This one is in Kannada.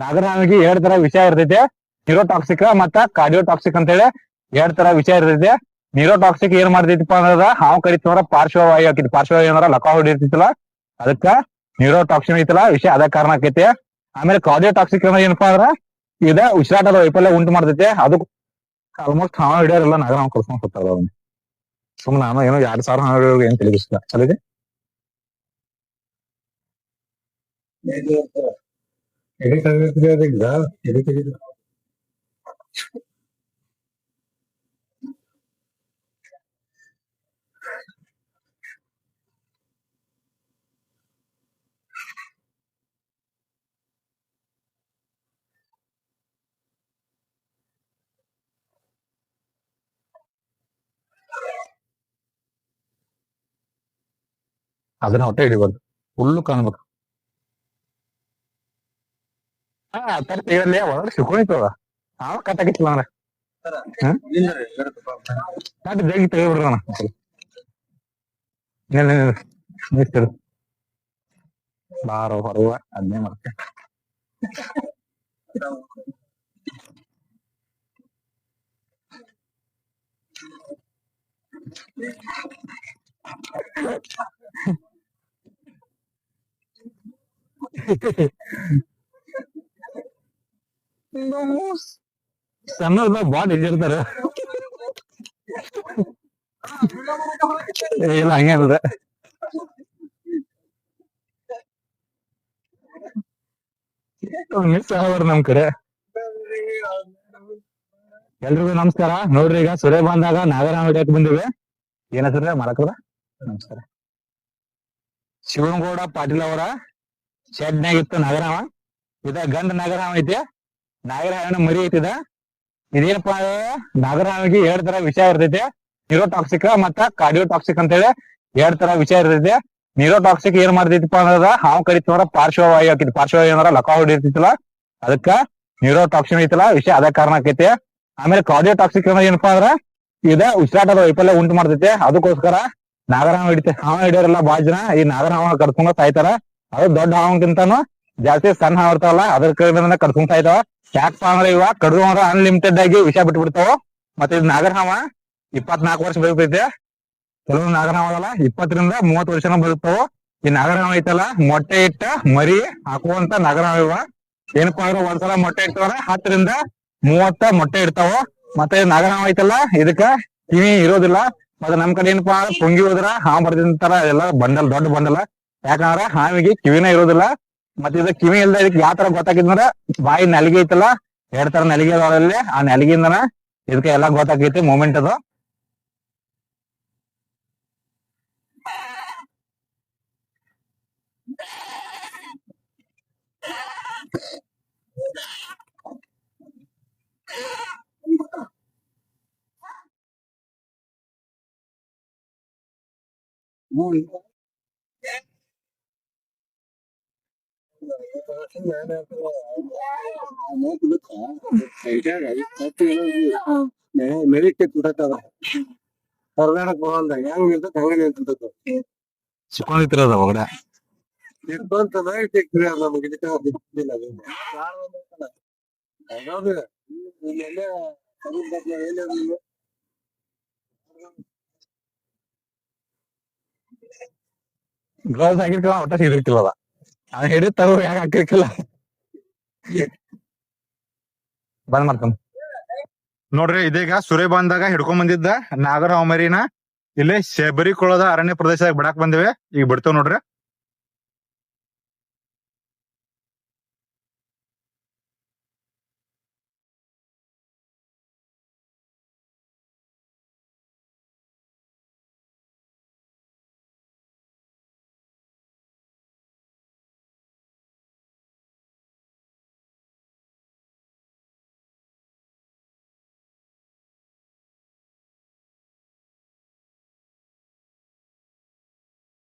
ನಾಗರಹಾವಿಗೆ ಎರಡ್ ತರ ವಿಷ ಇರ್ತೈತೆ. ನ್ಯೂರೋಟಾಕ್ಸಿಕ್ ಮತ್ತ ಕಾರ್ಡಿಯೋಟಾಕ್ಸಿಕ್ ಅಂತ ಹೇಳಿ ಎರಡ್ ತರ ವಿಷ ಇರ್ತೈತೆ. ನ್ಯೂರೋಟಾಕ್ಸಿಕ್ ಏನ್ ಮಾಡ್ತೈತಿಪ್ಪ ಅಂದ್ರ ಹಾವು ಕಡಿತಂದ್ರ ಪಾರ್ಶ್ವವಾಯು ಆಕೈತಿ. ಪಾರ್ಶ್ವವಾಯು ಅಂದ್ರ ಲಕ ಹೊಡಿರ್ತೈತಿಲ್ಲ, ಅದಕ್ಕ ನ್ಯೂರೋಟಾಕ್ಸಿನ್ ಐತಲ್ಲ ವಿಷಯ ಅದ ಕಾರಣ ಆಕೈತಿ. ಆಮೇಲೆ ಕಾರ್ಡಿಯೋಟಾಕ್ಸಿಕ್ ಅಂದ್ರೆ ಏನಪ್ಪಾ ಅಂದ್ರ ಇದ ಉಸಿರಾಟದ ವೈಫಲ್ಯ ಉಂಟು ಮಾಡ್ತೈತೆ. ಅದು ಆಲ್ಮೋಸ್ಟ್ ಹಾವು ಹಿಡಿಯೋರೆಲ್ಲ ನಾಗರಹಾವು ಕಳ್ಸ್ಕೊಂಡ್ ಹೋಗ್ತಾರ. ಅವ್ನ ಸುಮ್ಮನೆ ನಾನು ಏನೋ 2,000 ಹಾವು ಹಿಡಿಯೋರ್ಗೆ ಏನ್ ತಿಳಿದಿಲ್ಲ ಚಲಿದೆ. ಅದನ್ನ ಹೊಟ್ಟೆ ಹಿಡಿಬಾರ್ದು, ಫುಲ್ಲು ಕಾಣ್ಬೇಕು. ಒಳಗಡೆ ಸಿಕ್ಕೋಯ್ತದ ಹಾವು ಕಟ್ಟಾಕಿತ್ತಿಲ್ಲ ಅಂದ್ರೆ ಜಗಿ ತೆಗಿಬಿಡ್ರಣ. ಬಾರೋ ಹೊರುವ ಅದ್ನೇ ಮಾಡ್ತೆ. ಸಣ್ಣ ಬಾಳ ಇರ್ತಾರ. ಇಲ್ಲ ಹಂಗೇನಿಲ್ಲ. ಮಿಸ್ ಆಗೋರು ನಮ್ ಕಡೆ. ಎಲ್ರಿಗೂ ನಮಸ್ಕಾರ. ನೋಡ್ರಿ, ಈಗ ಸುರೇ ಬಂದಾಗ ನಾಗರಹಾವು ಹಿಡಿಯಕ್ ಬಂದಿವಿ. ಏನ್ ಹೆಸರ ಮಾಡಕದ? ನಮಸ್ಕಾರ. ಶಿವನಗೌಡ ಪಾಟೀಲ್ ಅವರ ಶೆಡ್ನಾಗ ಇತ್ತು ನಾಗರಹಾವ. ಇದ ಗಂಡ ನಾಗರಹಾವ ಐತಿ, ನಾಗರಹಾವಿನ ಮರಿ ಐತಿದ. ಇದೇನಪ್ಪಾ ನಾಗರಹಾವಿಗೆ ಎರಡ್ ತರ ವಿಷ ಇರ್ತೈತಿ. ನ್ಯೂರೋಟಾಕ್ಸಿಕ್ ಮತ್ತ ಕಾರ್ಡಿಯೋಟಾಕ್ಸಿಕ್ ಅಂತ ಹೇಳಿ ಎರಡ್ ತರ ವಿಷ ಇರ್ತೈತಿ. ನ್ಯೂರೋಟಾಕ್ಸಿಕ್ ಏನ್ ಮಾಡ್ತೈತಿಪ್ಪ ಅಂದ್ರ ಹಾವು ಕಡಿತಂದ್ರ ಪಾರ್ಶ್ವವಾಯು ಆಕೈತಿ. ಪಾರ್ಶ್ವವಾಯು ಅಂದ್ರ ಲಕ ಹೊಡಿರ್ತೈತಿಲ್ಲ, ಅದಕ್ಕ ನ್ಯೂರೋಟಾಕ್ಸಿನ್ ಐತಲ್ಲ ವಿಷಯ ಅದ ಕಾರಣ ಆಕೈತಿ. ಆಮೇಲೆ ಕಾರ್ಡಿಯೋಟಾಕ್ಸಿಕ್ ಅಂದ್ರೆ ಏನಪ್ಪಾ ಅಂದ್ರ ಇದ ಉಸಿರಾಟದ ವೈಫಲ್ಯ ಉಂಟು ಮಾಡ್ತೈತಿ. ಅದಕ್ಕೋಸ್ಕರ ನಾಗರಹಾವು ಹಾವು ಹಿಡಿಯೋರೆಲ್ಲ ಬಾಳ ಜನ ಈ ನಾಗರಹಾವ ಕಡ್ಕೊಂಡ ಸಾಯ್ತಾರ. ಅದು ದೊಡ್ಡ ಹಾವಕ್ಕಿಂತಾನು ಜಾಸ್ತಿ ಸಣ್ಣ ಹಾವು ಇರ್ತಾವಲ್ಲ ಅದ್ರ ಕಡೆ ಕಡ್ಕೊಂಡ್ ಸಾಯ್ತಾವ. ಯಾಕಪ್ಪ ಅಂದ್ರ ಇವ ಕಡ್ದು ಅಂದ್ರ ಅನ್ಲಿಮಿಟೆಡ್ ಆಗಿ ವಿಷ ಬಿಟ್ಬಿಡ್ತಾವ. ಮತ್ತೆ ಇದು ನಾಗರಹಾವ 24 ವರ್ಷ ಬದುಕೈತೆ. ಕೆಲವೊಂದು ನಾಗರಹಾವ ಅಲ್ಲ 20 ರಿಂದ 30 ವರ್ಷನ ಬದುಕ್ತಾವ. ಈ ನಾಗರಹಾವ ಐತಲ್ಲ ಮೊಟ್ಟೆ ಇಟ್ಟ ಮರಿ ಹಾಕುವಂತ ನಾಗರಹಾವ ಇವ. ಏನಪ್ಪಾ ಅಂದ್ರ ಒಂದ್ಸಲ ಮೊಟ್ಟೆ ಇಡ್ತಾವ್ರ 10 ರಿಂದ 30 ಮೊಟ್ಟೆ ಇಡ್ತಾವ. ಮತ್ತೆ ನಾಗರಹಾವ ಐತಲ್ಲ ಇದಕ್ಕ ಕಿವಿ ಇರೋದಿಲ್ಲ. ಮತ್ತೆ ನಮ್ ಕಡೆ ಏನಪ್ಪಾ ಪುಂಗಿ ಹೋದ್ರ ಹಾವು ಬರ್ದಿಂತಾರ, ಎಲ್ಲ ಬಂಡಲ್ ದೊಡ್ಡ ಬಂಡಲ. ಯಾಕಂದ್ರ ಹಾವಿಗೆ ಕಿವಿನ ಇರೋದಿಲ್ಲ. ಮತ್ತೆ ಇದ ಕಿವಿ ಇಲ್ದ ಇದಕ್ ಯಾವ ತರ ಗೊತ್ತಾಗಿದ್ನಂದ್ರ ಬಾಯಿ ನೆಲಿಗೆ ಐತಲ್ಲ, 2 ತರ ನೆಲಿಗೆ ಅದ್ರಲ್ಲಿ, ಆ ನೆಲಿಗೆಯಿಂದನ ಇದಕ್ಕೆ ಎಲ್ಲಾ ಗೊತ್ತಾಗೈತಿ ಮೂಮೆಂಟ್ ಅದು. ಸಿಕ್ಕೊಂಡಿತ್ತಿರೋದ ಒಳಗಡೆ ಗ್ಲೌಸ್ ಹಾಕಿರ್ಕಿಲ್ಲ, ಒಟ್ಟ ಹಿಡಿರ್ಕಿಲ್ಲದ. ಅದ್ ಹಿಡಿತಾವ ಯಾಕೆ ಹಾಕಿರ್ಕಿಲ್ಲ. ಬಂದ್ ಮಾಡ್ತಾನ ನೋಡ್ರಿ. ಇದೀಗ ಸುರೇ ಬಂದಾಗ ಹಿಡ್ಕೊಂಡ್ ಬಂದಿದ್ದ ನಾಗರಹಾವು ಮರಿನ ಇಲ್ಲಿ ಶಬರಿಕೊಳದ ಅರಣ್ಯ ಪ್ರದೇಶದಾಗ ಬಿಡಾಕ್ ಬಂದಿವೆ. ಈಗ ಬಿಡ್ತೇವ್ ನೋಡ್ರಿ.